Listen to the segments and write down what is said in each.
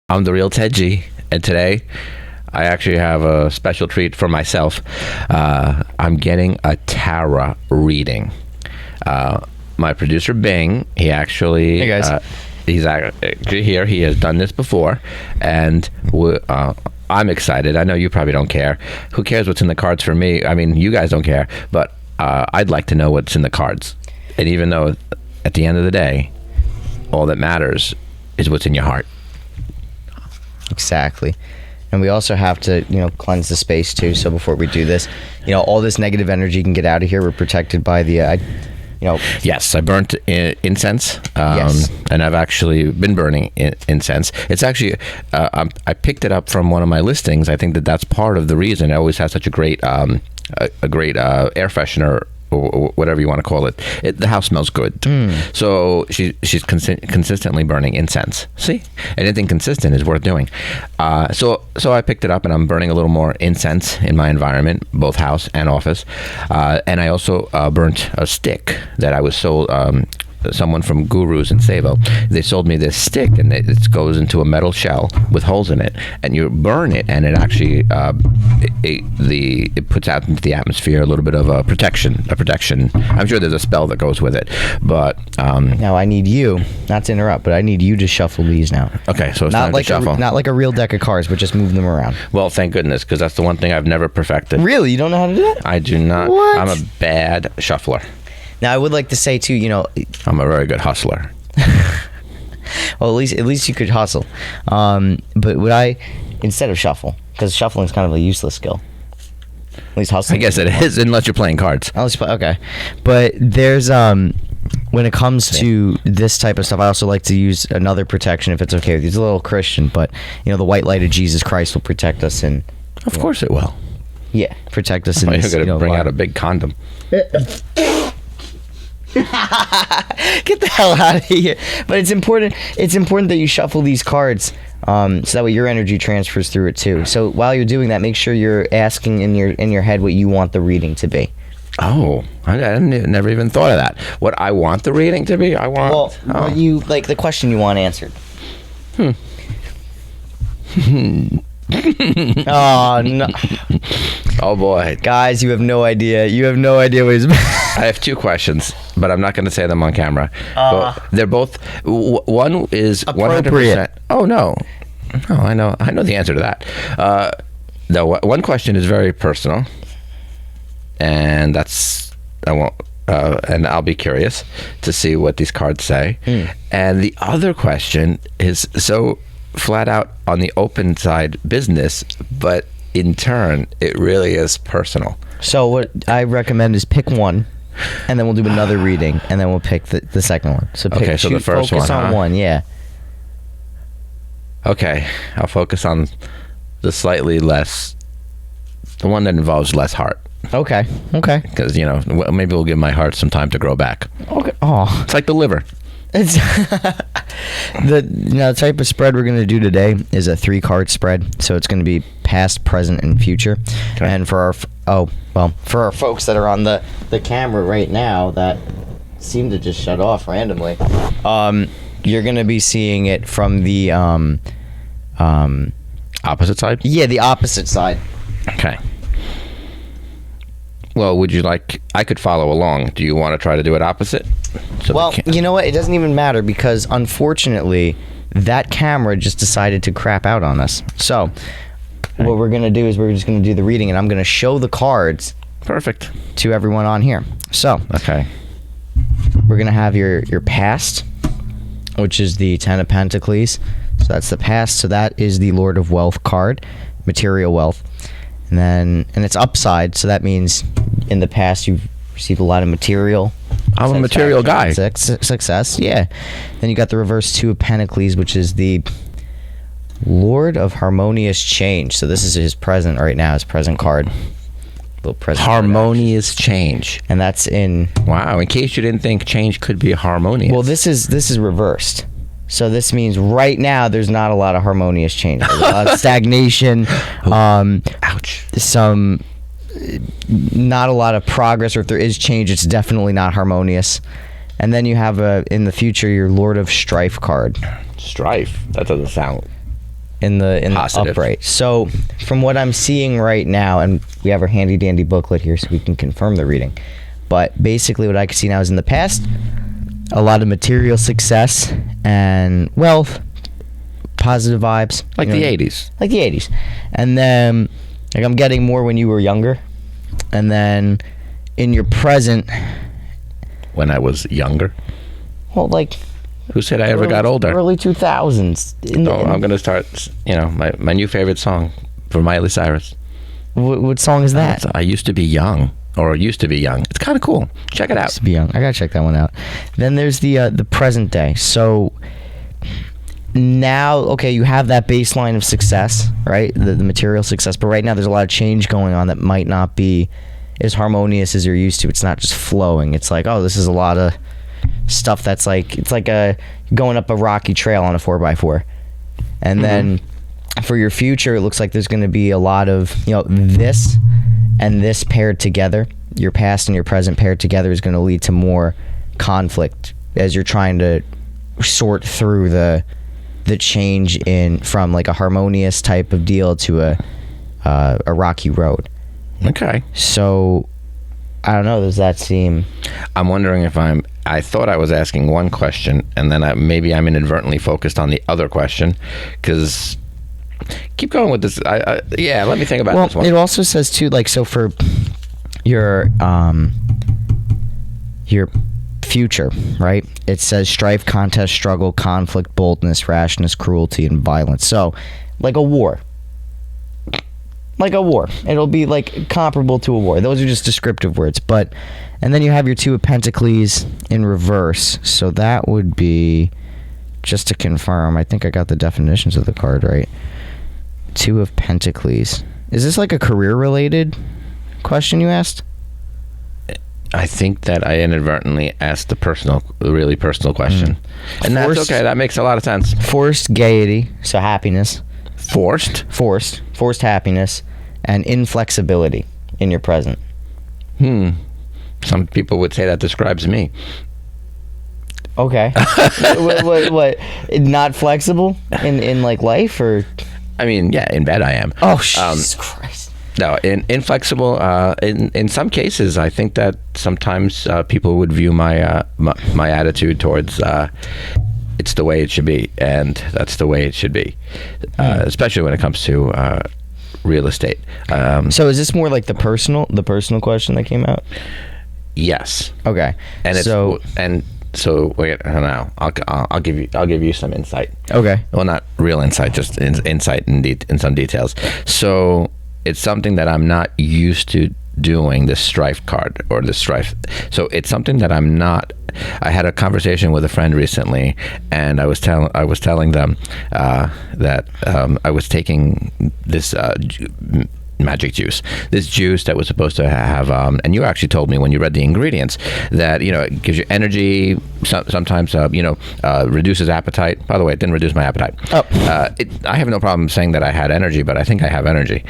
I'm the real Ted G, and today I actually have a special treat for myself. I'm getting a tarot reading. My producer Bing, he actually, hey guys, he's actually here. He has done this before, and I'm excited. I know you probably don't care. Who cares what's in the cards for me? I mean, you guys don't care, but I'd like to know what's in the cards. And even though at the end of the day, all that matters is what's in your heart. exactly. And we also have to, cleanse the space too. So before we do this, all this negative energy can get out of here. We're protected by the, Yes, I burnt incense, Yes. and I've actually been burning incense. It's actually, I picked it up from one of my listings. I think that's part of the reason it always has such a great, air freshener, or whatever you want to call it. The house smells good. So she's consistently burning incense. See, anything consistent is worth doing. So I picked it up, and I'm burning a little more incense in my environment, both house and office. And I also burnt a stick that I was sold. Someone from Gurus in Savo, they sold me this stick, and it goes into a metal shell with holes in it, and you burn it, and it actually it puts out into the atmosphere a little bit of a protection. I'm sure there's a spell that goes with it, but now I need you, not to interrupt, but I need you to shuffle these now. Okay, so it's not time like to shuffle. not like a real deck of cards, but just move them around. Well, thank goodness, because that's the one thing I've never perfected. Really, you don't know how to do that? I do not. What? I'm a bad shuffler. Now I would like to say too, I'm a very good hustler. well, at least you could hustle. But would I, instead of shuffle, because shuffling is kind of a useless skill. At least hustling. I guess it is, unless you're playing cards. Okay, but there's when it comes to this type of stuff, I also like to use another protection if it's okay with you. It's a little Christian, but the white light of Jesus Christ will protect us in. Of course it will. Yeah, protect us in. You're this, going to bring out a big condom. Get the hell out of here. But it's important that you shuffle these cards so that way your energy transfers through it too. So while you're doing that, make sure you're asking in your head what you want the reading to be. Oh, I never even thought of that. What I want the reading to be? What you like, the question you want answered. Oh no. Oh boy, guys, you have no idea what he's I have two questions, but I'm not going to say them on camera. But they're both. One is 100%. Oh no, I know the answer to that. The one question is very personal, and I won't. And I'll be curious to see what these cards say. And the other question is so flat out on the open side business, but in turn, it really is personal. So what I recommend is pick one, and then we'll do another reading, and then we'll pick the second one. So the first focus on one, yeah. Okay, I'll focus on the one that involves less heart. Okay. Because maybe we'll give my heart some time to grow back. Okay. Oh, it's like the liver. It's the type of spread we're going to do today is a 3-card spread, so it's going to be past, present, and future. Okay. And for our folks that are on the camera right now that seem to just shut off randomly, you're going to be seeing it from the opposite side. Yeah, the opposite side. Okay. Well, would you like? I could follow along. Do you want to try to do it opposite? Well, you know what? It doesn't even matter because unfortunately, that camera just decided to crap out on us. So, what we're gonna do is we're just gonna do the reading, and I'm gonna show the cards. Perfect. To everyone on here. So, okay. We're gonna have your past, which is the Ten of Pentacles. So that's the past. So that is the Lord of Wealth card, material wealth. And it's upside, so that means in the past you've received a lot of material. I'm a material guy. Success, yeah. Then you got the reverse Two of Pentacles, which is the Lord of Harmonious Change. So this is his present right now, his present card. Little present harmonious change. And that's in... Wow, in case you didn't think change could be harmonious. Well, this is reversed. So this means right now there's not a lot of harmonious change. There's a lot of stagnation. Ouch. Not a lot of progress, or if there is change, it's definitely not harmonious. And then you have in the future your Lord of Strife card. Strife? That doesn't sound in the Positive. upright. So from what I'm seeing right now, and we have our handy dandy booklet here so we can confirm the reading, but basically what I can see now is in the past, a lot of material success and wealth, positive vibes. Like the 80s. Like the 80s. And then, like, I'm getting more when you were younger. And then in your present... When I was younger. Well, like... Who said I ever got older? Early 2000s. I'm going to start, my new favorite song for Miley Cyrus. What song is that? I used to be young. Or used to be young. It's kind of cool. Check it out. Used to be young. I gotta check that one out. Then there's the present day. So now, okay, you have that baseline of success, right? The material success. But right now, there's a lot of change going on that might not be as harmonious as you're used to. It's not just flowing. It's like, oh, this is a lot of stuff that's like, it's like going up a rocky trail on a 4x4. And then for your future, it looks like there's going to be a lot of, this and this paired together. Your past and your present paired together is going to lead to more conflict as you're trying to sort through the change from like a harmonious type of deal to a rocky road. Okay. So I don't know, does that seem... I'm wondering if I thought I was asking one question, and then maybe I'm inadvertently focused on the other question, because... Keep going with this. Yeah, let me think about this one. It also says too, like, so for your future, right? It says strife, contest, struggle, conflict, boldness, rashness, cruelty, and violence. So, like a war. Like a war. It'll be like comparable to a war. Those are just descriptive words. And then you have your Two of Pentacles in reverse. So that would be, just to confirm, I think I got the definitions of the card right. Two of Pentacles. Is this like a career-related question you asked? I think that I inadvertently asked a really personal question. And that's okay. That makes a lot of sense. Forced gaiety, so happiness. Forced happiness, and inflexibility in your present. Some people would say that describes me. Okay. what? Not flexible in like life, or? I mean, yeah, in bed I am. Oh, Jesus Christ. No, inflexible. In some cases, I think that sometimes people would view my attitude towards it's the way it should be, and that's the way it should be, especially when it comes to real estate. So is this more like the personal question that came out? Yes. Okay. So wait, now I'll give you some insight. Okay. Well, not real insight, just insight in some details. So it's something that I'm not used to doing, this strife card or the strife. So it's something that I'm not. I had a conversation with a friend recently, and I was telling them that I was taking this magic juice, this juice that was supposed to have, and you actually told me when you read the ingredients that it gives you energy, sometimes reduces appetite. By the way, it didn't reduce my appetite. I have no problem saying that I had energy, but I think I have energy.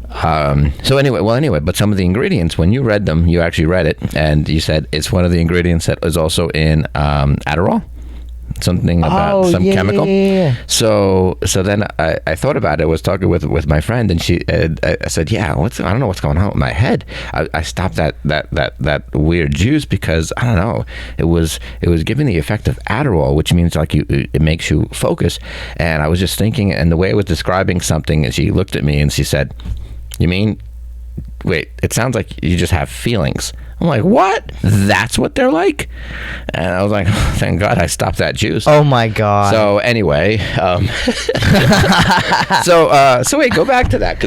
But some of the ingredients, when you read them, you actually read it, and you said it's one of the ingredients that is also in Adderall. Something about some chemical. Yeah. So then I thought about it. I was talking with my friend, and I said, I don't know what's going on with my head. I stopped that weird juice because I don't know. It was giving the effect of Adderall, which means like it makes you focus. And I was just thinking, and the way I was describing something, and she looked at me and she said, "You mean? Wait, it sounds like you just have feelings." I'm like, what? That's what they're like? And I was like, oh, thank God I stopped that juice. Oh my God. So anyway, so wait, go back to that.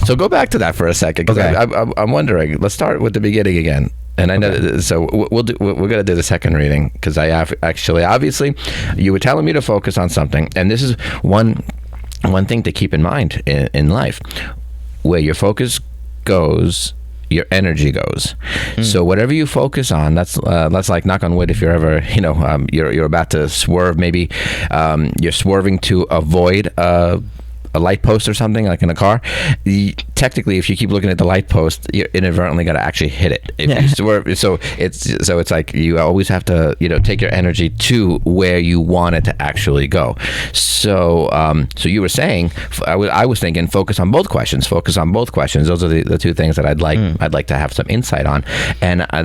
So go back to that for a second. Because okay. I'm wondering, let's start with the beginning again. And I know, so we're going to do the second reading because I have obviously, you were telling me to focus on something. And this is one thing to keep in mind in life. Where your focus goes, your energy goes. So whatever you focus on, that's like, knock on wood, if you're ever you're about to swerve, maybe you're swerving to avoid a light post or something, like in a car. You technically, if you keep looking at the light post, you're inadvertently going to actually hit it. So it's like you always have to, take your energy to where you want it to actually go. So so you were saying, I was thinking, focus on both questions. Those are the two things that I'd like to have some insight on. And I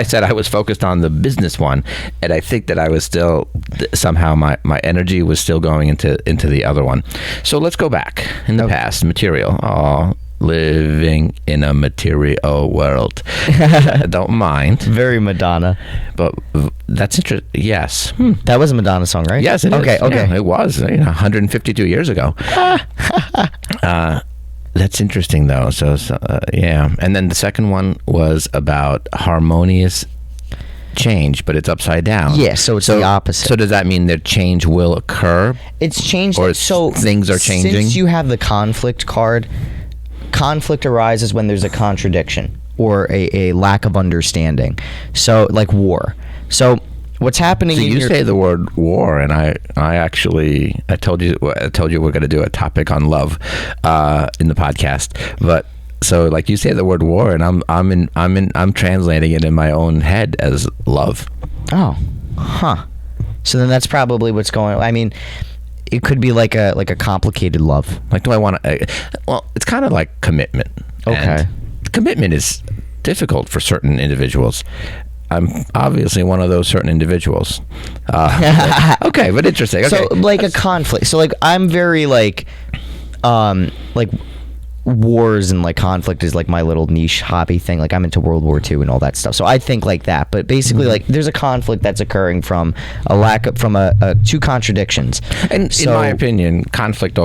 said I was focused on the business one, and I think that I was still somehow my energy was still going into the other one. So let's go back in the past. Material. Oh, living in a material world. I don't mind. Very Madonna. But that's interesting. Yes. That was a Madonna song, right? Yes, it is. Okay. Yeah, it was 152 years ago. That's interesting, though. So yeah. And then the second one was about harmonious change, but it's upside down. Yeah, so it's the opposite. So does that mean that change will occur? It's changed. Or so things are changing? Since you have the conflict card, conflict arises when there's a contradiction or a lack of understanding. So, like war. So what's happening so you say the word war, and I told you we're going to do a topic on love in the podcast, but so like you say the word war, and I'm translating it in my own head as love. Oh, huh. So then that's probably what's going on. I mean, it could be like a complicated love. Like, do I want to? Well, it's kind of like commitment. Okay. And commitment is difficult for certain individuals. I'm obviously one of those certain individuals. Okay, but interesting. Okay. So like a conflict. So like I'm very like wars and like conflict is like my little niche hobby thing. Like I'm into World War II and all that stuff. So I think like that. But basically, like there's a conflict that's occurring from two contradictions. And so, in my opinion, conflict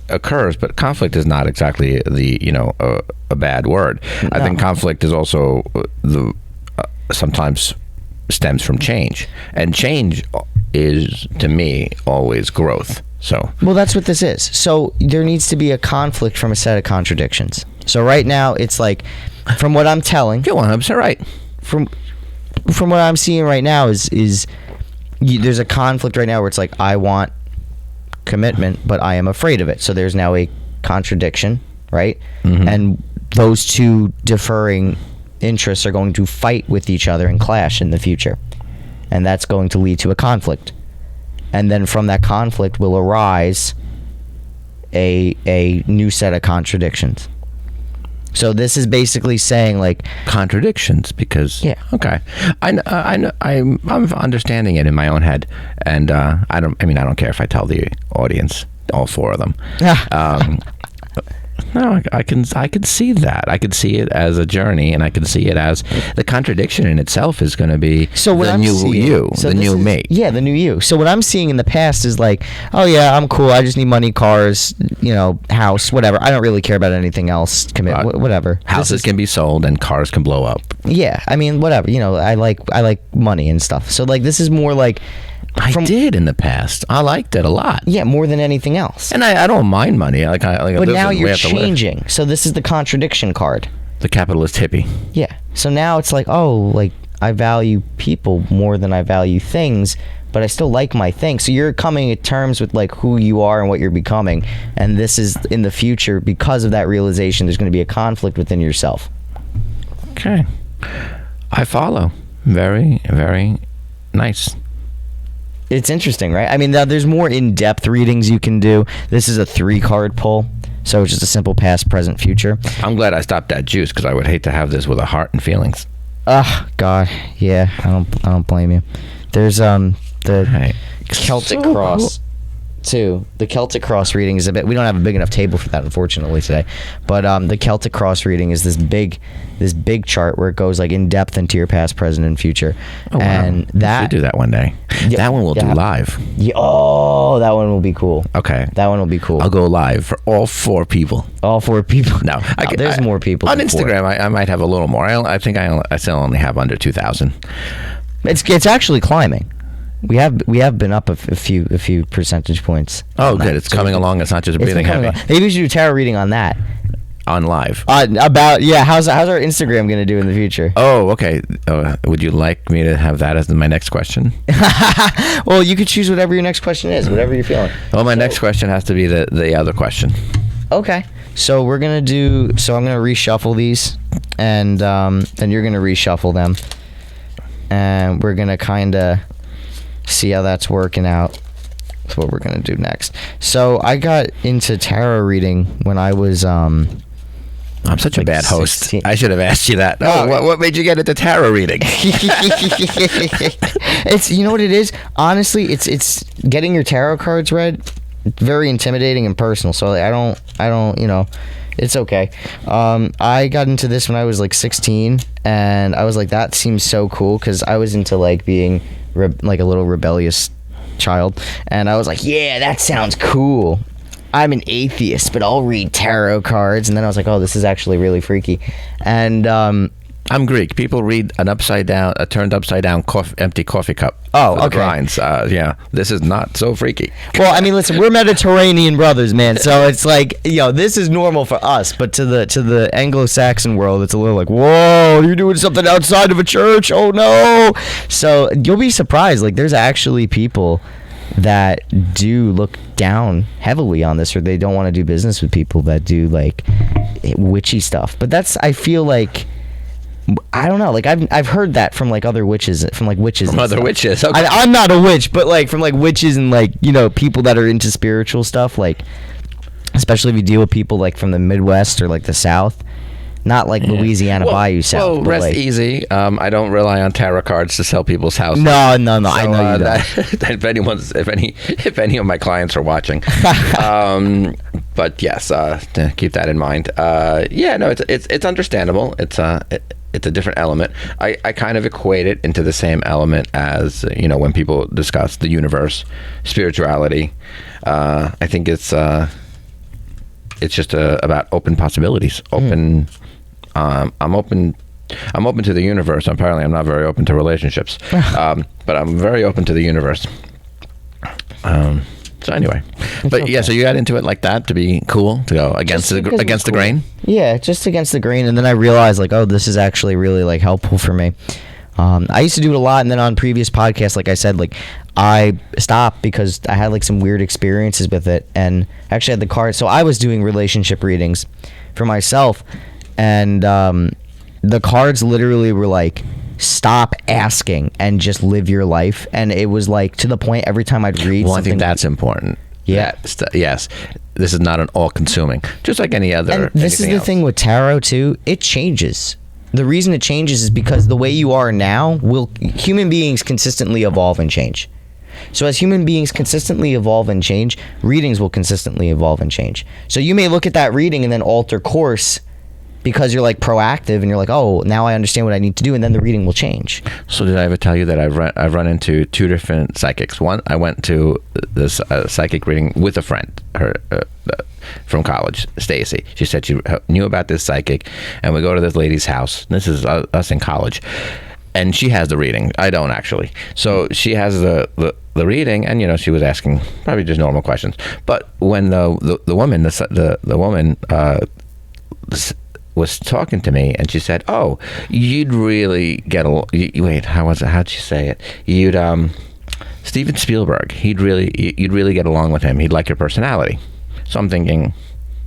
occurs, but conflict is not exactly a bad word. No. I think conflict is also sometimes stems from change, and change is, to me, always growth. So well, that's what this is. So there needs to be a conflict from a set of contradictions. So right now it's like, from what I'm telling, you're 100% right. From what I'm seeing right now is there's a conflict right now where it's like, I want commitment, but I am afraid of it. So there's now a contradiction, right? Mm-hmm. And those two differing interests are going to fight with each other and clash in the future, and that's going to lead to a conflict. And then from that conflict will arise a new set of contradictions. So this is basically saying like contradictions, because yeah, okay, I'm understanding it in my own head, and I don't care if I tell the audience all four of them. No, I can see that. I can see it as a journey, and I can see it as the contradiction in itself is going to be the new me. Yeah, the new you. So what I'm seeing in the past is like, oh yeah, I'm cool. I just need money, cars, house, whatever. I don't really care about anything else. Whatever. Houses can be sold and cars can blow up. Yeah, I mean, whatever. I like money and stuff. So like, this is more like. I did in the past. I liked it a lot. Yeah, more than anything else. And I don't mind money. But now you're changing. So this is the contradiction card. The capitalist hippie. Yeah. So now it's like, I value people more than I value things, but I still like my thing. So you're coming to terms with like who you are and what you're becoming. And this is in the future, because of that realization, there's going to be a conflict within yourself. Okay. I follow. Very, very nice. It's interesting, right? I mean, there's more in-depth readings you can do. This is a 3-card pull, so it's just a simple past, present, future. I'm glad I stopped that juice, because I would hate to have this with a heart and feelings. God, yeah, I don't blame you. There's the Celtic Cross too. The Celtic Cross reading is a bit. We don't have a big enough table for that, unfortunately, today. But the Celtic Cross reading is this big chart where it goes like in depth into your past, present, and future. Oh, and wow. We should do that one day. Yeah, that one we'll do live. Yeah, that one will be cool. Okay, that one will be cool. I'll go live for all 4 people. All 4 people. No, there's more people on Instagram. I might have a little more. I think I still only have under 2,000. It's actually climbing. We have been up a few percentage points. Oh, good. It's coming along. It's not just breathing heavy. Maybe we should do a tarot reading on that. On live. How's our Instagram going to do in the future? Oh, okay. Would you like me to have that as my next question? Well, you could choose whatever your next question is, whatever you're feeling. Well, my next question has to be the other question. Okay. So we're gonna do. So I'm gonna reshuffle these, and then you're gonna reshuffle them, and we're gonna kind of see how that's working out. That's what we're gonna do next. So I got into tarot reading when I was I'm such a bad host. 16. I should have asked you that. Oh, what made you get into tarot reading? It's, you know what it is? Honestly, it's getting your tarot cards read. Very intimidating and personal. So I don't, you know, it's okay. I got into this when I was like 16, and I was like, that seems so cool, because I was into like being like a little rebellious child, and I was like, yeah, that sounds cool. I'm an atheist, but I'll read tarot cards. And then I was like, oh, this is actually really freaky. And I'm Greek. People read a turned upside down empty coffee cup. Oh, okay. Grinds. Yeah, this is not so freaky. Well, I mean, listen, we're Mediterranean brothers, man. So it's like, this is normal for us, but to the Anglo-Saxon world, it's a little like, whoa, you're doing something outside of a church. Oh no. So you'll be surprised. Like, there's actually people that do look down heavily on this, or they don't want to do business with people that do like witchy stuff. But I feel like, I don't know, like I've heard that from like other witches, from other witches. Okay. I'm not a witch, but like from like witches and like, people that are into spiritual stuff, like especially if you deal with people like from the Midwest or like the South. Not like Louisiana Bayou South. Well, rest like, easy. I don't rely on tarot cards to sell people's houses. No. So, I know you don't. If any of my clients are watching, but yes, keep that in mind. It's understandable. It's a different element. I kind of equate it into the same element as when people discuss the universe, spirituality. I think it's just about open possibilities. I'm open to the universe. Apparently, I'm not very open to relationships, but I'm very open to the universe. So anyway, so you got into it like that to be cool, to go against the grain. Yeah, just against the grain, and then I realized like, oh, this is actually really like helpful for me. I used to do it a lot, and then on previous podcasts, like I said, like I stopped because I had like some weird experiences with it, and actually had the cards. So I was doing relationship readings for myself, and the cards literally were like, stop asking and just live your life. And it was like, to the point, every time I'd read something, I think that's important. Yeah. Yes. This is not an all-consuming, just like any other. And this is the thing with tarot too. It changes. The reason it changes is because the way you are now human beings consistently evolve and change. So as human beings consistently evolve and change, readings will consistently evolve and change. So you may look at that reading and then alter course because you're like proactive and you're like, oh, now I understand what I need to do, and then the reading will change. So did I ever tell you that I've run into two different psychics? One, I went to this psychic reading with a friend, her from college, Stacy. She said she knew about this psychic, and we go to this lady's house. This is us in college, and she has the reading. I don't actually. So she has the reading, and she was asking probably just normal questions. But when the woman was talking to me, and she said, "Oh, you'd really get along." Wait, how was it? How'd she say it? Steven Spielberg. You'd really get along with him. He'd like your personality. So I'm thinking,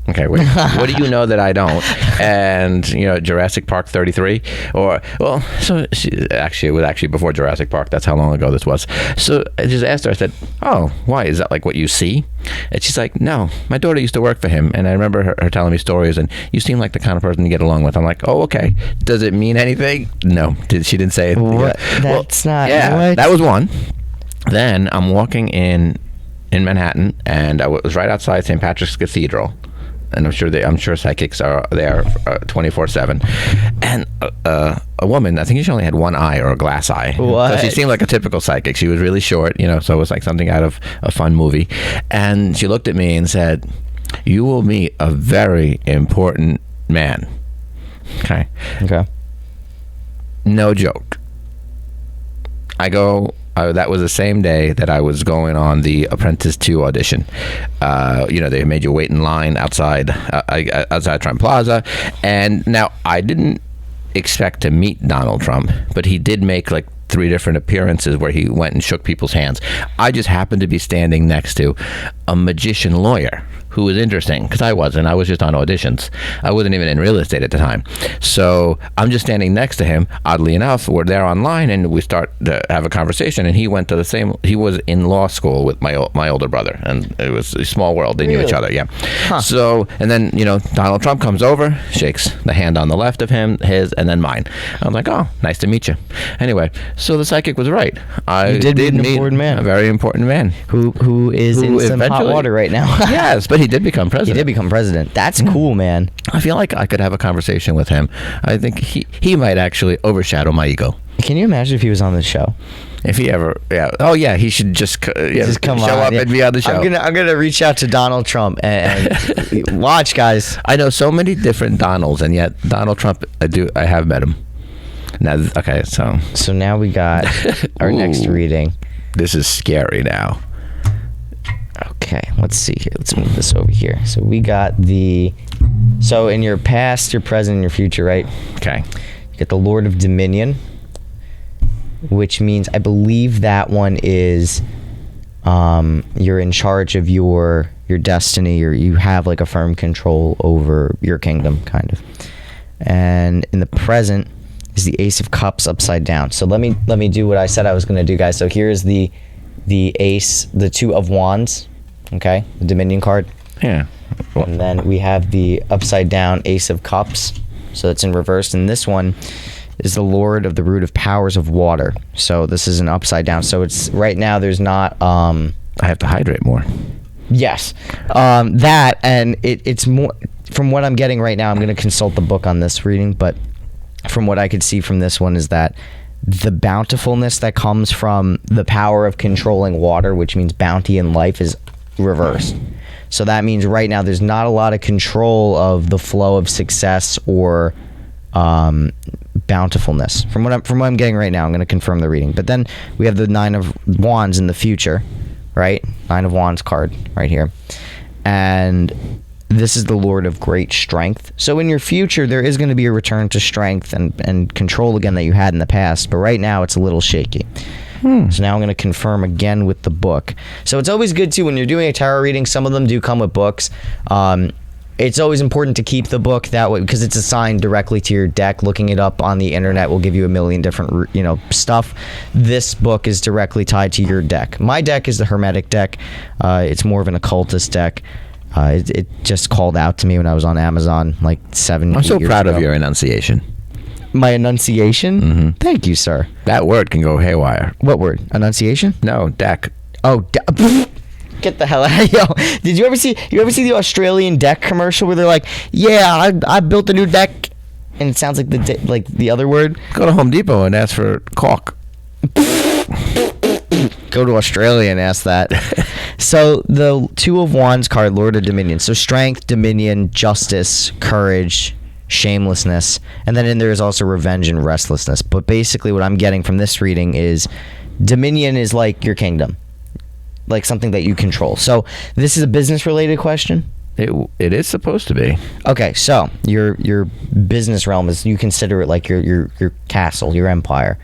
okay, what do you know that I don't? And Jurassic Park 33, it was actually before Jurassic Park. That's how long ago this was. So I just asked her. I said, "Oh, why? Is that like what you see?" And she's like, "No, my daughter used to work for him, and I remember her telling me stories. And you seem like the kind of person to get along with." I'm like, "Oh, okay. Does it mean anything?" No, she didn't say it. What? That's not. Yeah, what? That was one. Then I'm walking in Manhattan, and I was right outside St. Patrick's Cathedral. And I'm sure psychics are there 24/7. And a woman, I think she only had one eye, or a glass eye. What? So she seemed like a typical psychic. She was really short, so it was like something out of a fun movie. And she looked at me and said, "You will meet a very important man." Okay. No joke. That was the same day that I was going on the Apprentice 2 audition. They made you wait in line outside Trump Plaza. And now I didn't expect to meet Donald Trump, but he did make like 3 different appearances where he went and shook people's hands. I just happened to be standing next to a magician lawyer. who was interesting, because I wasn't. I was just on auditions. I wasn't even in real estate at the time. So I'm just standing next to him. Oddly enough, we're there online, and we start to have a conversation. And he went to the same. He was in law school with my older brother, and it was a small world. They knew each other. Yeah. Huh. So, and then Donald Trump comes over, shakes the hand on the left of him, his, and then mine. I was like, oh, nice to meet you. Anyway, so the psychic was right. I You did meet an important man. A very important man. Who is in some hot eventually- water right now. Yes, but he did become president. He did become president. That's cool, man. I feel like I could have a conversation with him. I think he might actually overshadow my ego. Can you imagine if he was on the show? If he ever, yeah. Oh, yeah, he should just come show up and be on the show. I'm gonna reach out to Donald Trump and watch, guys. I know so many different Donalds, and yet Donald Trump, I have met him. Now, okay, So now we got our next reading. This is scary now. Okay, let's see here. Let's move this over here. So we got so in your past, your present, and your future, right? Okay. You get the Lord of Dominion, which means I believe that one is you're in charge of your destiny, or you have like a firm control over your kingdom, kind of. And in the present is the Ace of Cups upside down. So let me do what I said I was going to do, guys. So here's the Ace, the Two of Wands, okay, the Dominion card. Yeah. And then we have the upside down Ace of Cups, so it's in reverse. And this one is the Lord of the Root of Powers of Water. So this is an upside down. So it's right now there's not. I have to hydrate more. Yes, that, and it's more. From what I'm getting right now, I'm going to consult the book on this reading, but from what I could see from this one is that the bountifulness that comes from the power of controlling water, which means bounty in life, is reversed. So that means right now there's not a lot of control of the flow of success or bountifulness. From what I'm getting right now, I'm going to confirm the reading. But then we have the Nine of Wands in the future, right? Nine of Wands card right here. And this is the Lord of great strength. So in your future, there is going to be a return to strength and control again that you had in the past. But right now, it's a little shaky. So now I'm going to confirm again with the book. So it's always good, too, when you're doing a tarot reading, some of them do come with books. It's always important to keep the book that way because it's assigned directly to your deck. Looking it up on the internet will give you a million different, stuff. This book is directly tied to your deck. My deck is the Hermetic deck. It's more of an occultist deck. It just called out to me when I was on Amazon like 7 years ago. I'm so proud of your enunciation. My enunciation? Mm-hmm. Thank you, sir. That word can go haywire. What word? Enunciation? No, deck. Oh, get the hell out of here. Did you ever see the Australian deck commercial where they're like, yeah, I built a new deck, and it sounds like the other word? Go to Home Depot and ask for caulk. Go to Australia and ask that. So the Two of Wands card, Lord of Dominion. So strength, dominion, justice, courage, shamelessness, and then in there is also revenge and restlessness. But basically what I'm getting from this reading is dominion is like your kingdom, like something that you control. So this is a business related question. It is supposed to be. Okay, so your business realm is, you consider it like your castle, your empire.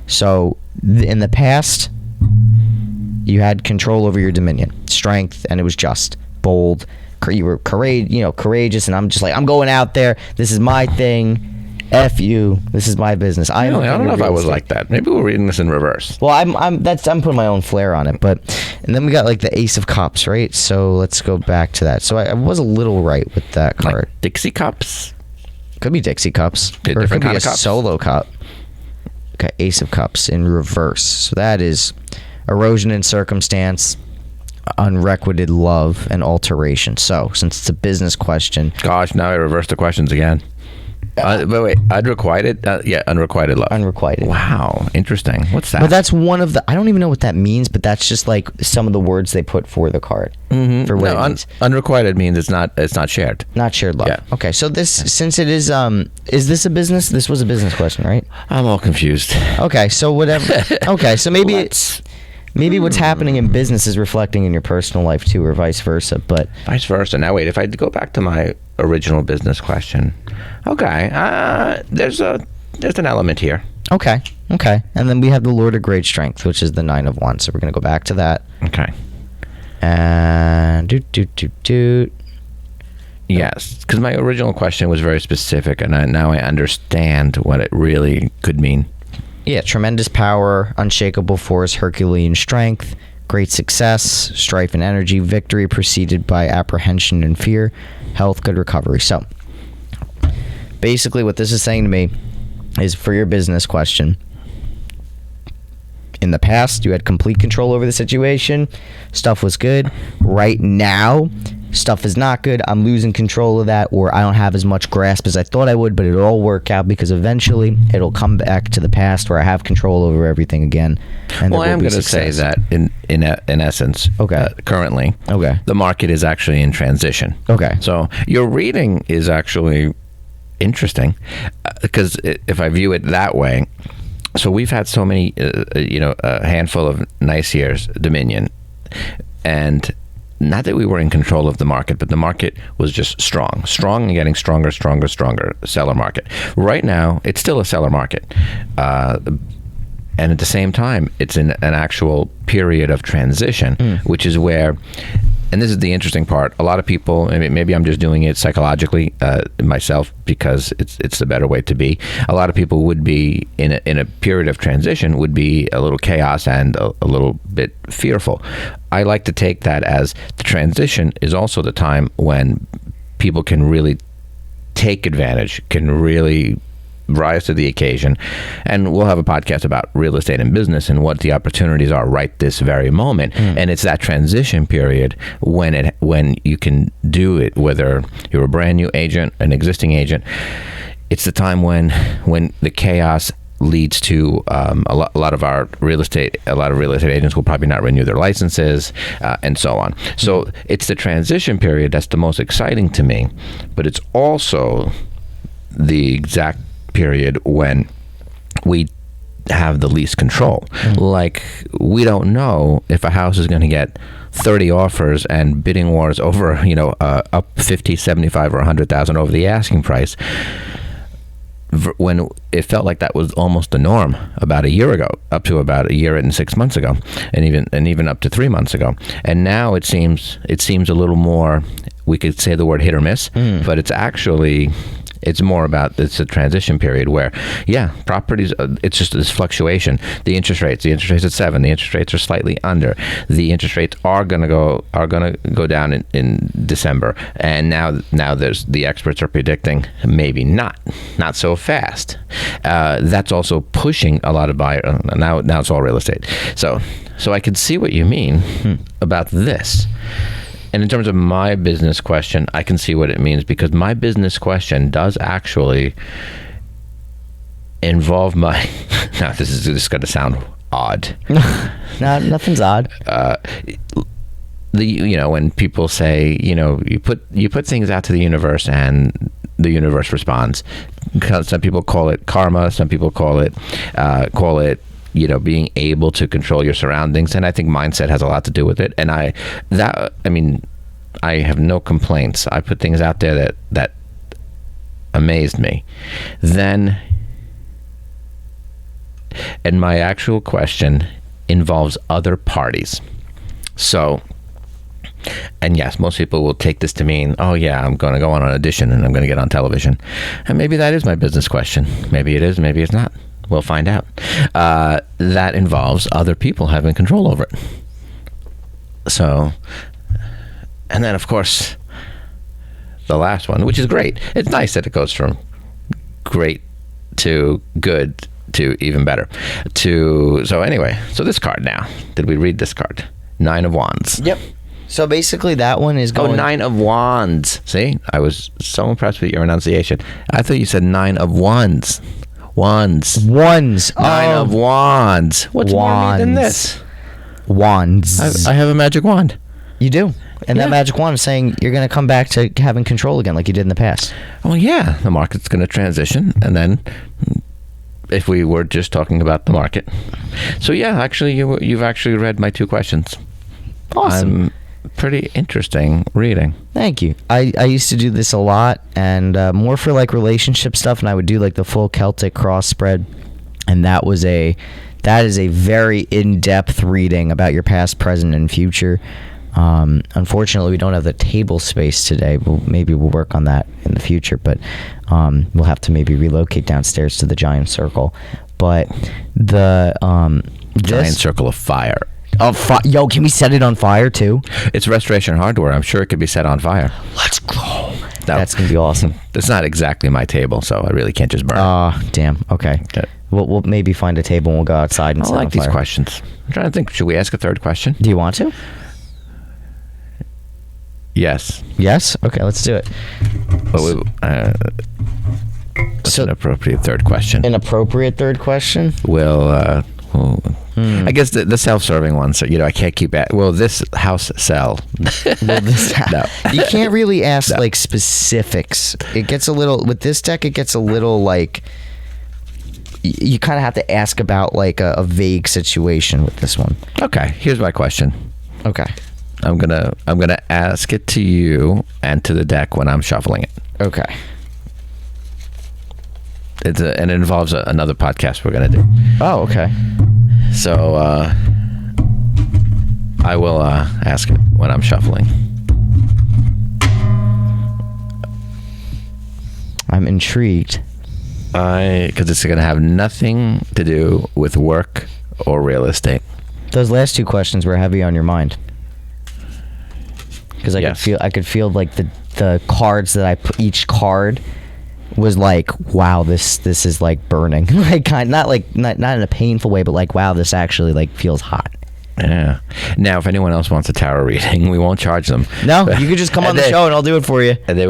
So in the past, you had control over your dominion, strength, and it was just, bold. You were courageous, and I'm just like, I'm going out there. This is my thing. F you. This is my business. I don't know if I was like that. Maybe we're reading this in reverse. Well, I'm putting my own flair on it, and then we got like the Ace of Cups, right? So let's go back to that. So I was a little right with that card. Like Dixie cups. Could be Dixie cups, or it could be a solo cup. Okay, Ace of Cups in reverse. So that is erosion in circumstance, unrequited love, and alteration. So since it's a business question, gosh, now I reversed the questions again. But wait, unrequited? Yeah, unrequited love. Unrequited. Wow, interesting. What's that? But that's one of the, I don't even know what that means, but that's just like some of the words they put for the card. Mm-hmm. For what it means. Unrequited means it's not shared. Not shared love. Yeah. Okay, so this, since it is this a business? This was a business question, right? I'm all confused. Okay, so whatever. Okay, so maybe it's... Maybe what's happening in business is reflecting in your personal life too, or vice versa. But vice versa. Now wait, if I go back to my original business question, okay, there's an element here. Okay, and then we have the Lord of Great Strength, which is the Nine of Wands. So we're gonna go back to that. Okay. And Yes, because my original question was very specific, and now I understand what it really could mean. Yeah, tremendous power, unshakable force, Herculean strength, great success, strife and energy, victory preceded by apprehension and fear, health, good recovery. So, basically what this is saying to me is, for your business question, in the past, you had complete control over the situation. Stuff was good. Right now, stuff is not good. I'm losing control of that, or I don't have as much grasp as I thought I would, but it'll all work out because eventually it'll come back to the past where I have control over everything again. And Well, I am going to say that in essence, currently, the market is actually in transition. Okay. So your reading is actually interesting because if I view it that way, so we've had so many, a handful of nice years, Dominion, and not that we were in control of the market, but the market was just strong and getting stronger, seller market. Right now, it's still a seller market. And at the same time, it's in an actual period of transition, which is where, and this is the interesting part, a lot of people, I mean, maybe I'm just doing it psychologically myself because it's the better way to be. A lot of people would be in a period of transition, would be a little chaos and a little bit fearful. I like to take that as the transition is also the time when people can really take advantage, can really rise to the occasion. And we'll have a podcast about real estate and business and what the opportunities are right this very moment. And it's that transition period when you can do it, whether you're a brand new agent, an existing agent. It's the time when the chaos leads to a lot of real estate agents will probably not renew their licenses and so on. So it's the transition period that's the most exciting to me, but it's also the exact period when we have the least control. Like, we don't know if a house is going to get 30 offers and bidding wars over, up 50, 75, or 100,000 over the asking price, when it felt like that was almost the norm about a year ago, up to about a year and 6 months ago, and even up to 3 months ago. And now it seems a little more, we could say the word hit or miss, but it's more about, it's a transition period where, properties, it's just this fluctuation. The interest rates at 7%, the interest rates are slightly under. The interest rates are going to go down in December. And now there's, the experts are predicting maybe not so fast. That's also pushing a lot of buyers. Now it's all real estate. So I can see what you mean about this. And in terms of my business question, I can see what it means, because my business question does actually involve my... Now, this is just going to sound odd. No, nothing's odd. When people say, you put things out to the universe and the universe responds. Some people call it karma. Some people call it being able to control your surroundings, and I think mindset has a lot to do with it. And I have no complaints. I put things out there that amazed me. And my actual question involves other parties. So, and yes, most people will take this to mean, oh yeah, I'm going to go on an audition and I'm going to get on television. And maybe that is my business question. Maybe it is, maybe it's not. We'll find out. That involves other people having control over it. So, and then of course, the last one, which is great. It's nice that it goes from great to good to even better. So this card now. Did we read this card? 9 of Wands. Yep. So basically that one is going... Oh, 9 of Wands. See? I was so impressed with your enunciation. I thought you said 9 of Wands. Wands. 9 of Wands. What's more than this? Wands. I have a magic wand. You do. And that magic wand is saying you're going to come back to having control again like you did in the past. Oh, yeah. The market's going to transition. And then if we were just talking about the market. So, yeah, actually, you've actually read my 2 questions. Awesome. Pretty interesting reading. Thank you. I used to do this a lot, and more for like relationship stuff, and I would do like the full Celtic cross spread, and that is a very in-depth reading about your past, present, and future. Unfortunately, we don't have the table space today. Maybe we'll work on that in the future, but we'll have to maybe relocate downstairs to the giant circle. But the Giant circle of fire. Yo, can we set it on fire too? It's Restoration Hardware. I'm sure it could be set on fire. Let's go. No. That's gonna be awesome. That's not exactly my table, so I really can't just burn it. Damn. Okay. We'll maybe find a table and we'll go outside and I set like on these fire. questions. I'm trying to think. Should we ask a third question? Do you want to? Yes. Yes. Okay. Let's do it. What's an appropriate third question? An appropriate third question? I guess the self-serving ones. I can't keep at. Will this house sell? No. You can't really ask No. like specifics. It gets a little with this deck. It gets a little like you kind of have to ask about like a vague situation with this one. Okay. Here's my question. Okay. I'm gonna ask it to you and to the deck when I'm shuffling it. Okay. And it involves another podcast we're gonna do. Oh, okay. So I will ask it when I'm shuffling. I'm intrigued. Because it's gonna have nothing to do with work or real estate. Those last two questions were heavy on your mind. Because Yes. I could feel like the cards that I put, each card was like, wow, this is like burning. Like not in a painful way, but like, wow, this actually like feels hot. Yeah. Now, if anyone else wants a tarot reading, we won't charge them. No, you could just come on the show and I'll do it for you. And they,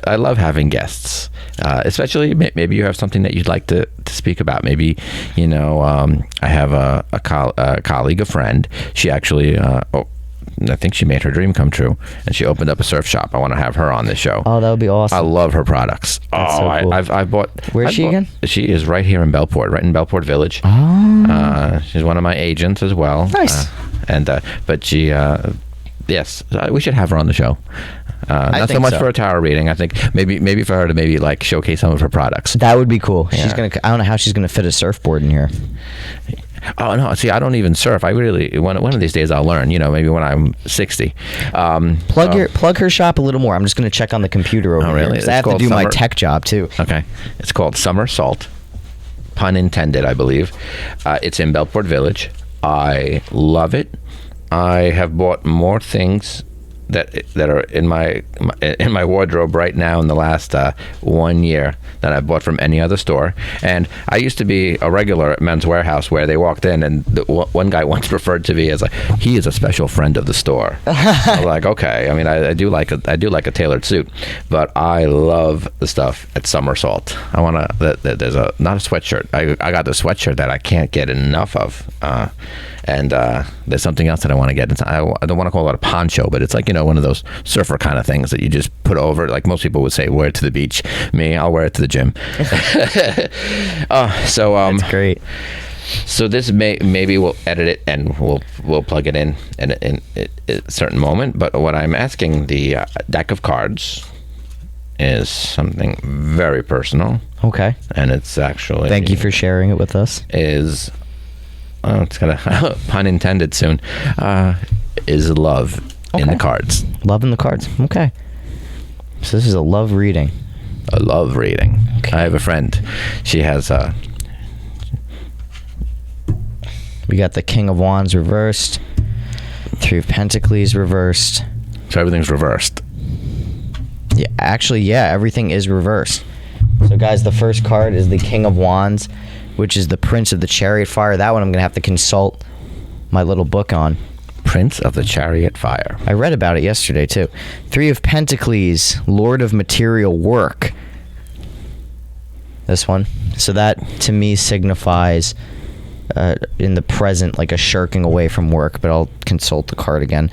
I love having guests, especially maybe you have something that you'd like to speak about. Maybe, I have a colleague, a friend. She actually, I think she made her dream come true, and she opened up a surf shop. I want to have her on this show. Oh, that would be awesome. I love her products. That's so cool. I've bought. Where's she again? She is right here in Bellport, right in Bellport Village. Oh. She's one of my agents as well. Nice. But she, yes, we should have her on the show. Not so much for a tarot reading. I think maybe for her to maybe like showcase some of her products. That would be cool. Yeah. I don't know how she's gonna fit a surfboard in here. Oh no! See, I don't even surf. I really one of these days I'll learn. Maybe when I'm 60. Plug her shop a little more. I'm just gonna check on the computer over really? here. 'Cause It's I have to called do my Summer- tech job too. Okay, it's called Summer Salt. Pun intended, I believe. It's in Bellport Village. I love it. I have bought more things that are in my wardrobe right now in the last 1 year than I bought from any other store. And I used to be a regular at Men's Warehouse where they walked in and one guy once referred to me as like, he is a special friend of the store. I was like, okay. I mean, I do like a tailored suit, but I love the stuff at Summer Salt. I want to. There's not a sweatshirt. I got the sweatshirt that I can't get enough of. And there's something else that I want to get. I don't want to call it a poncho, but it's like, one of those surfer kind of things that you just put over. Like most people would say, wear it to the beach. Me, I'll wear it to the gym. That's great. So this maybe we'll edit it and we'll plug it in a certain moment. But what I'm asking the deck of cards is something very personal. Okay. And it's actually... Thank you for sharing it with us. It's gonna pun intended soon. Is love in the cards? Love in the cards. Okay. So this is a love reading. A love reading. Okay. I have a friend. She has We got the King of Wands reversed. Three of Pentacles reversed. So everything's reversed. Yeah, actually, yeah, everything is reversed. So guys, the first card is the King of Wands, which is the Prince of the Chariot Fire. That one I'm gonna have to consult my little book on. Prince of the Chariot Fire. I read about it yesterday too. Three of Pentacles, Lord of Material Work. This one. So that to me signifies in the present like a shirking away from work, but I'll consult the card again.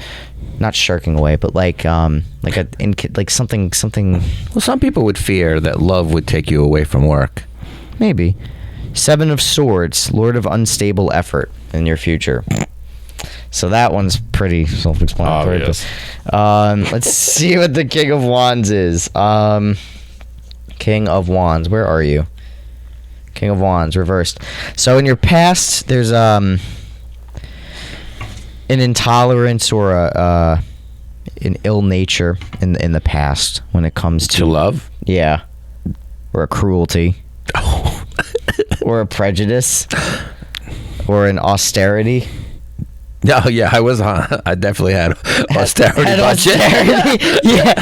Not shirking away, but like something. Well, some people would fear that love would take you away from work. Maybe. Seven of Swords, Lord of Unstable Effort in your future. So that one's pretty self-explanatory. Let's see what the King of Wands is. King of Wands, where are you? King of Wands, reversed. So in your past, there's an intolerance or an ill nature in the past when it comes To love? Yeah. Or a cruelty. Or a prejudice. Or an austerity. Oh yeah, I definitely had austerity budget. Yeah.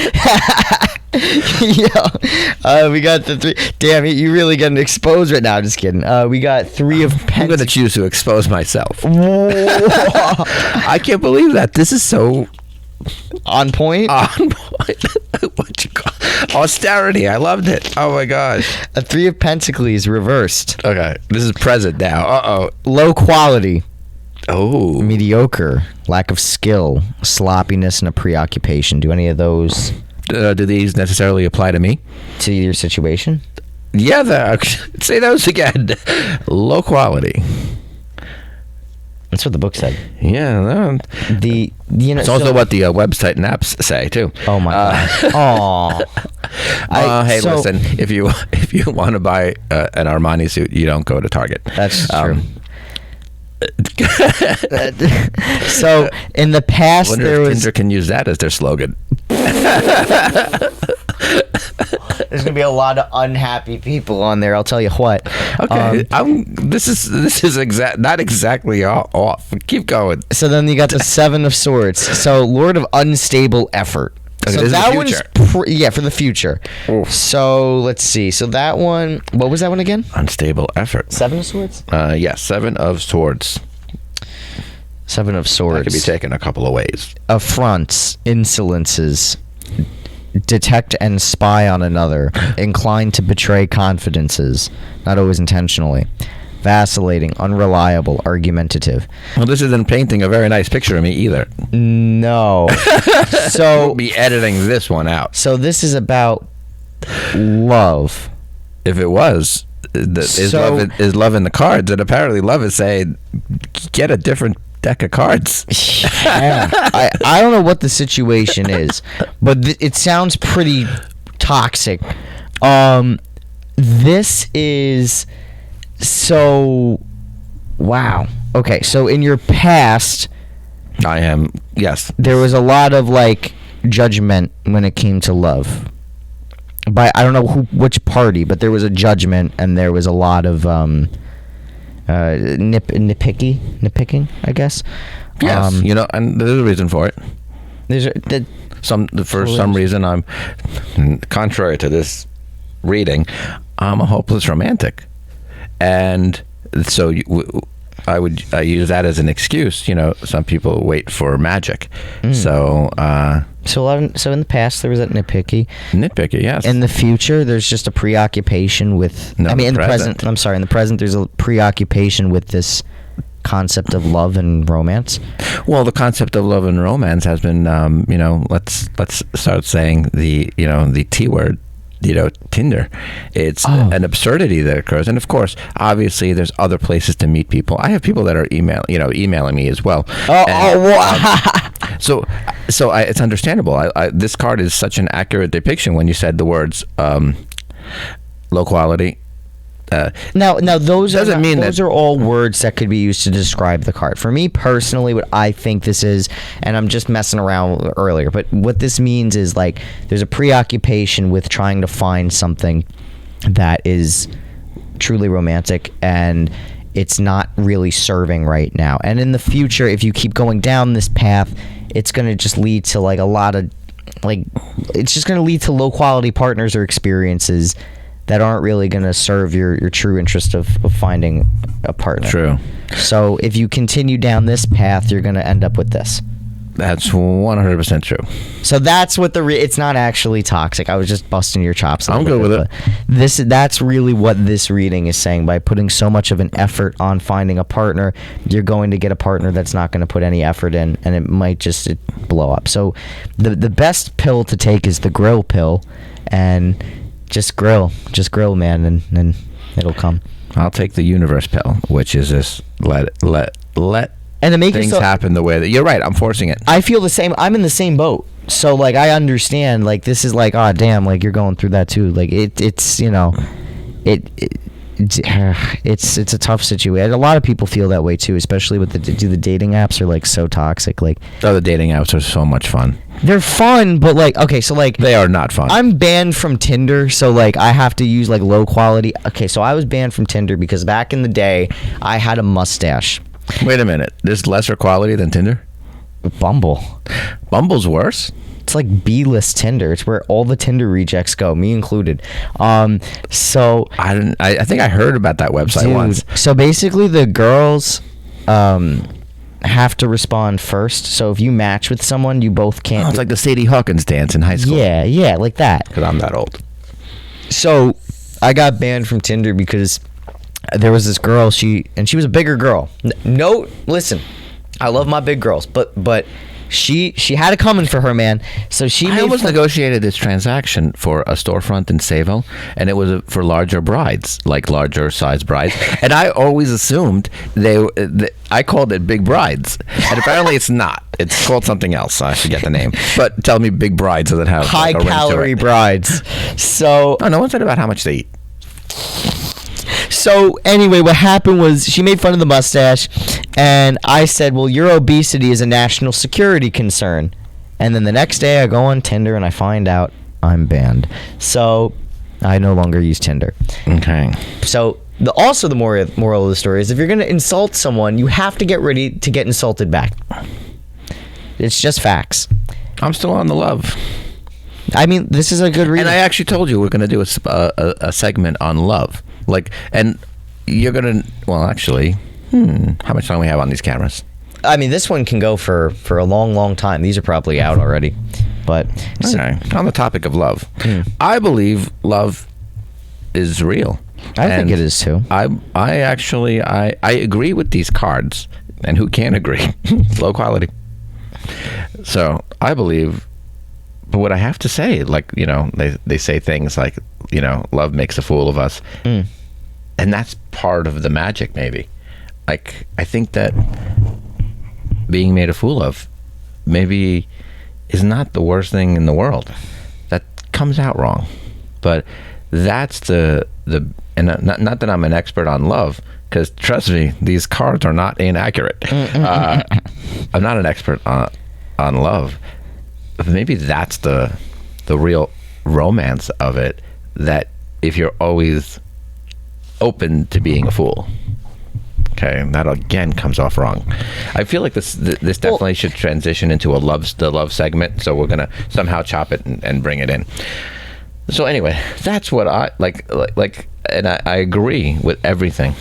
We got the 3. Damn, you really getting exposed right now. Just kidding. We got 3 of I'm pentacles. going to choose to expose myself. I can't believe that. This is so On point. on point. What you call austerity? I loved it. Oh my gosh. A 3 of Pentacles reversed. Okay, this is present now. Low quality. Oh. Mediocre. Lack of skill. Sloppiness and a preoccupation. Do any of those Do these necessarily apply to me? to your situation? Yeah, say those again. Low quality. That's what the book said. Yeah, no. It's Also what the website and apps say too. Oh my god. Hey, listen. If you want to buy an Armani suit, you don't go to Target. That's true. So in the past, I wonder there if was Tinder can use that as their slogan. there's gonna be a lot of unhappy people on there. I'll tell you what. Okay, this is not exactly off. Keep going. So then you got the 7 of Swords. So Lord of unstable effort. Okay, So this is that the one's future. for the future. Oof. So let's see. So that one, what was that one again? Unstable effort. 7 of Swords. Yes, 7 of Swords. 7 of Swords. That could be taken a couple of ways. Affronts, insolences, detect and spy on another, inclined to betray confidences, not always intentionally, vacillating, unreliable, argumentative. Well, this isn't painting a very nice picture of me either. No. We'll So be editing this one out. so this is about love. If it was, is love in the cards? And apparently, love is saying, get a different deck of cards. Yeah. I don't know what the situation is, but it sounds pretty toxic. This is so wow. Okay, so in your past, I am, yes. there was a lot of like judgment when it came to love. But I don't know which party, but there was a judgment and there was a lot of nitpicking, I guess. Yes, and there's a reason for it. For some reason, I'm, contrary to this reading, I'm a hopeless romantic, and so I use that as an excuse. Some people wait for magic, so in the past there was that nitpicky. Yes. In the future, there's just a preoccupation with. No, in the present. present. I'm sorry. In the present, there's a preoccupation with this concept of love and romance. Well, the concept of love and romance has been, let's start saying the T word. Tinder. It's an absurdity that occurs, and of course, obviously, there's other places to meet people. I have people that are emailing me as well. So it's understandable. This card is such an accurate depiction when you said the words low quality. Now those doesn't mean those are all words that could be used to describe the card. For me personally, what I think this is, and I'm just messing around earlier, but what this means is like there's a preoccupation with trying to find something that is truly romantic and it's not really serving right now. And in the future, if you keep going down this path, it's going to just lead to like a lot of it's just going to lead to low quality partners or experiences that aren't really going to serve your true interest of finding a partner. True. So if you continue down this path, you're going to end up with this. That's 100% true. So that's what it's not actually toxic. I was just busting your chops. I'm good with it. That's really what this reading is saying. By putting so much of an effort on finding a partner, you're going to get a partner that's not going to put any effort in, and it might just blow up. So the best pill to take is the grill pill, and just grill, man, and it'll come. I'll take the universe pill, which is just let and to make things happen the way that you're right. I'm forcing it. I feel the same. I'm in the same boat. So like I understand. Like this is like, oh damn, like you're going through that too. Like it's it's a tough situation. A lot of people feel that way too, especially with the dating apps are like so toxic. Like, Oh, the dating apps are so much fun. they're fun, but like, okay, so like They are not fun. I'm banned from Tinder, so like I have to use like low quality. Okay, so I was banned from Tinder because back in the day I had a mustache. Wait a minute. There's lesser quality than Tinder? Bumble. Bumble's worse? It's like B-list Tinder. It's where all the Tinder rejects go, me included. So I think I heard about that website once. so basically the girls have to respond first. So if you match with someone, you both can't. Oh, it's like the Sadie Hawkins dance in high school. Yeah, like that. Because I'm that old. So I got banned from Tinder because there was this girl. She was a bigger girl. No, listen, I love my big girls, but she had it coming for her, man. So I almost negotiated this transaction for a storefront in Sayville, and it was for larger brides, like larger size brides. And I always assumed I called it Big Brides, and apparently it's not. It's called something else. I forget the name. But tell me, Big Brides does it have high like, a ring to calorie it? brides. So Oh, no one said about how much they eat. So anyway, what happened was she made fun of the mustache, and I said, well, your obesity is a national security concern. And then the next day I go on Tinder and I find out I'm banned. So I no longer use Tinder. Okay. So the moral of the story is if you're going to insult someone, you have to get ready to get insulted back. It's just facts. I'm still on the love. I mean, this is a good reason. And I actually told you we're going to do a segment on love. Like, and you're going to, well, actually, how much time we have on these cameras? I mean, this one can go for a long, long time. These are probably out already. But Okay. On the topic of love, I believe love is real. I think it is too. I actually agree with these cards, and who can't agree? Low quality. So I believe, but what I have to say, like, you know, they say things like, you know, love makes a fool of us, and that's part of the magic, maybe. Like, I think that being made a fool of maybe is not the worst thing in the world. That comes out wrong, but that's the and not that I'm an expert on love, because trust me, these cards are not inaccurate. I'm not an expert on love, but maybe that's the real romance of it, that if you're always open to being a fool. Okay, and that again comes off wrong. I feel like this definitely should transition into the love segment, so we're gonna somehow chop it and bring it in. So anyway, that's what I like, and I agree with everything.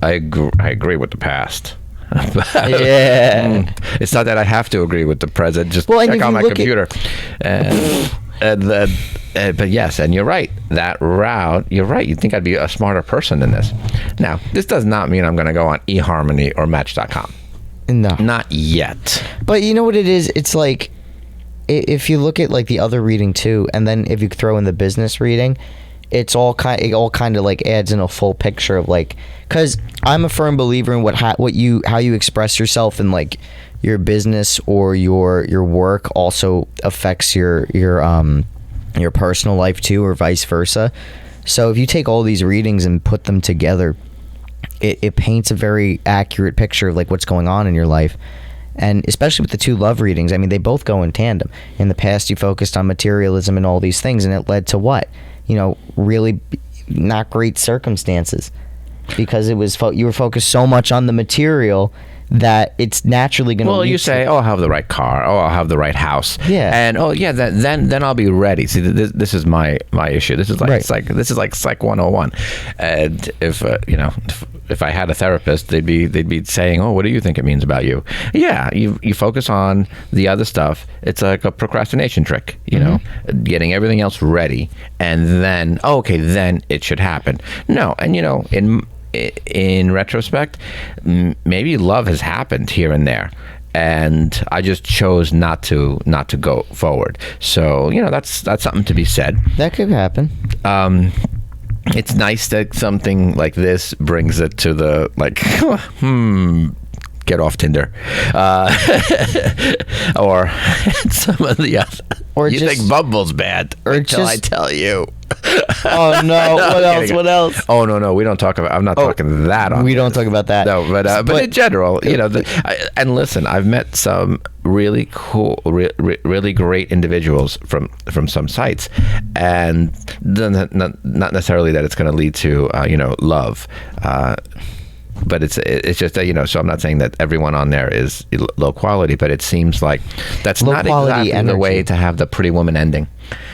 I agree with the past. Yeah. It's not that I have to agree with the present. Just Well, and check if on you my look computer. But yes, and you're right. That route, you're right. You'd think I'd be a smarter person than this. Now, this does not mean I'm going to go on eHarmony or Match.com. No. Not yet. But you know what it is? It's like, if you look at like the other reading too, and then if you throw in the business reading, it all kind of like adds in a full picture of like, because I'm a firm believer in how you express yourself in like your business or your work also affects your personal life too, or vice versa. So if you take all these readings and put them together, it paints a very accurate picture of like what's going on in your life. And especially with the two love readings, I mean, they both go in tandem. In the past, you focused on materialism and all these things, and it led to what? You know, really not great circumstances, because you were focused so much on the material that it's naturally going to. Well, you say, "Oh, I'll have the right car. Oh, I'll have the right house." Yeah. And then I'll be ready. See, this is my issue. This is like Psych 101. And if I had a therapist, they'd be saying, "Oh, what do you think it means about you?" Yeah, you focus on the other stuff. It's like a procrastination trick, you know, getting everything else ready, and then then it should happen. No, and in retrospect, maybe love has happened here and there, and I just chose not to go forward. So that's something to be said. That could happen. It's nice that something like this brings it to the get off Tinder, or some of the other. Or you think Bumble's bad? Or until I tell you. Oh no! What else? What else? Oh no, we don't talk about. I'm not talking that. We don't talk about that. No, but in general, and listen, I've met some really cool, really great individuals from some sites, and not necessarily that it's going to lead to love. But it's just that, so I'm not saying that everyone on there is low quality, but it seems like that's low not exactly energy. The way to have the Pretty Woman ending.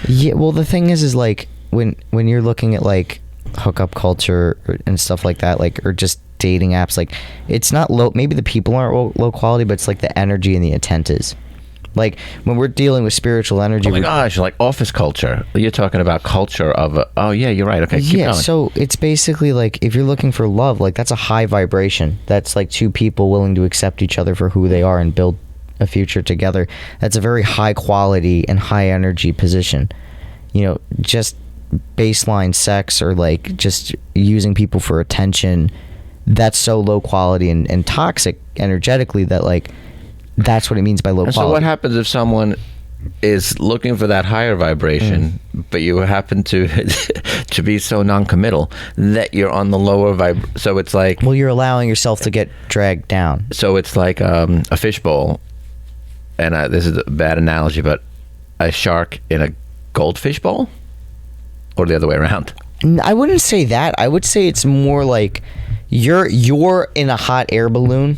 Yeah, well, the thing is like when you're looking at like hookup culture and stuff like that, like, or just dating apps, like, it's not low. Maybe the people aren't low quality, but it's like the energy and the intent is. Like when we're dealing with spiritual energy. Oh my gosh, like office culture. You're talking about culture of. Oh yeah, you're right. Okay, keep going. So it's basically like if you're looking for love, like that's a high vibration. That's like two people willing to accept each other for who they are and build a future together. That's a very high quality and high energy position. Just baseline sex or like just using people for attention. That's so low quality and toxic energetically that like. That's what it means by low quality. So what happens if someone is looking for that higher vibration, but you happen to to be so non-committal that you're on the lower so it's like... Well, you're allowing yourself to get dragged down. So it's like a fishbowl, and this is a bad analogy, but a shark in a goldfish bowl? Or the other way around? I wouldn't say that. I would say it's more like you're in a hot air balloon.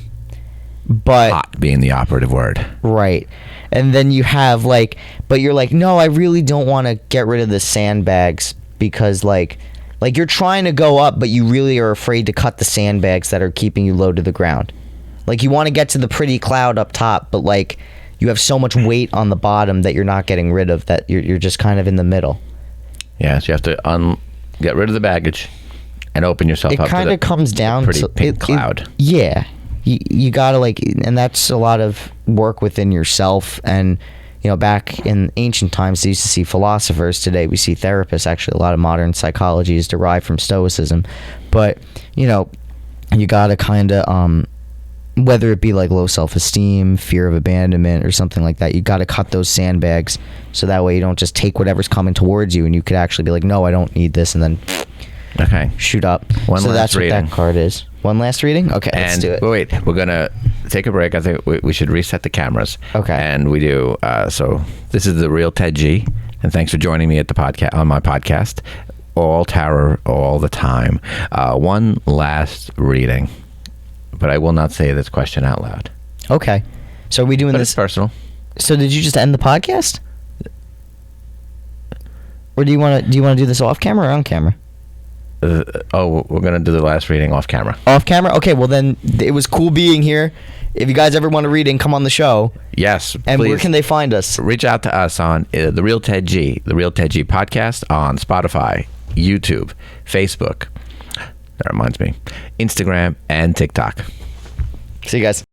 But hot being the operative word, right? And then you have like, but you're like, no, I really don't want to get rid of the sandbags because like you're trying to go up, but you really are afraid to cut the sandbags that are keeping you low to the ground. Like you want to get to the pretty cloud up top, but like you have so much weight on the bottom that you're not getting rid of that you're just kind of in the middle. Yeah, so you have to get rid of the baggage and open yourself up. It kind of comes down pretty to pink cloud. Yeah. You gotta like, and that's a lot of work within yourself. And back in ancient times, they used to see philosophers. Today we see therapists. Actually, a lot of modern psychology is derived from Stoicism. But you gotta kind of whether it be like low self-esteem, fear of abandonment, or something like that, you gotta cut those sandbags so that way you don't just take whatever's coming towards you, and you could actually be like, no, I don't need this, and then shoot up. So that's what that card is. One last reading? Okay, let's do it. Wait, we're going to take a break. I think we should reset the cameras. Okay. And we do. So this is the real Ted G. And thanks for joining me at the on my podcast. All tarot, all the time. One last reading. But I will not say this question out loud. Okay. So are we doing this? It's personal. So did you just end the podcast? Or do you want to do this off camera or on camera? We're going to do the last reading off camera. Off camera? Okay, well then, it was cool being here. If you guys ever want a reading, come on the show. Yes, and please. Where can they find us? Reach out to us on The Real Ted G podcast on Spotify, YouTube, Facebook. That reminds me. Instagram and TikTok. See you guys.